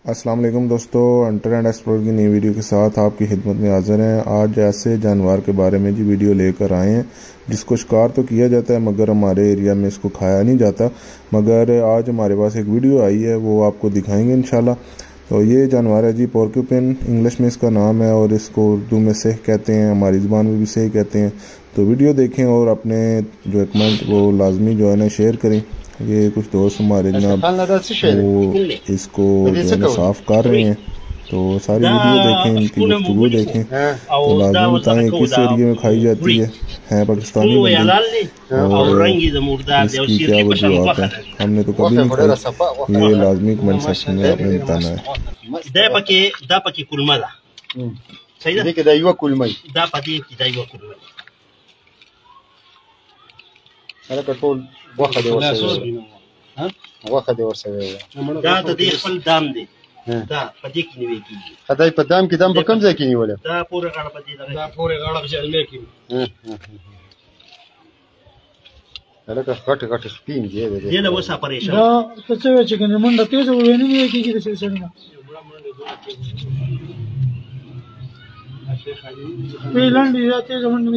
अस्सलाम वालेकुम दोस्तों, हंटर एंड एक्सप्लोरर की नई वीडियो के साथ आपकी खिदमत में हाजिर हैं। आज ऐसे जानवर के बारे में जी वीडियो लेकर आए हैं जिसको शिकार तो किया जाता है मगर हमारे एरिया में इसको खाया नहीं जाता। मगर आज हमारे पास एक वीडियो आई है, वो आपको दिखाएंगे इंशाल्लाह। तो ये जानवर है जी पोर्क्यूपिन, इंग्लिश में इसका नाम है और इसको उर्दू में सेह कहते हैं, हमारी ज़बान में भी सेह कहते हैं। तो वीडियो देखें और अपने जो कमेंट वो लाजमी जो है ना शेयर करें। ये कुछ दोस्त हमारे जनाब वो इसको जो है ना साफ कर रहे हैं, तो सारी वीडियो देखें, इनकी गुफ्तगू देखें तो लाजमी बताएं किस एरिया में खाई जाती है पाकिस्तानी बंदी और इसकी क्या वजूहत है। हमने तो कभी नहीं खाई, ये लाजमी कमेंट सेक्शन में आपने बताना है। واخد ورسوي دا د دې خپل دام دی دا په دې کې نیول کیږي. خدای په دام کې دام په کوم ځای کې نیول؟ دا پورې غاړه په دې دا پورې غاړه په جلمه کې هلکه غټ سپین دی دې له وسه پریشان دا څه چې کنه منډه تیز وې نه نیول کیږي د سړي نه په لاندې یا تیز منډه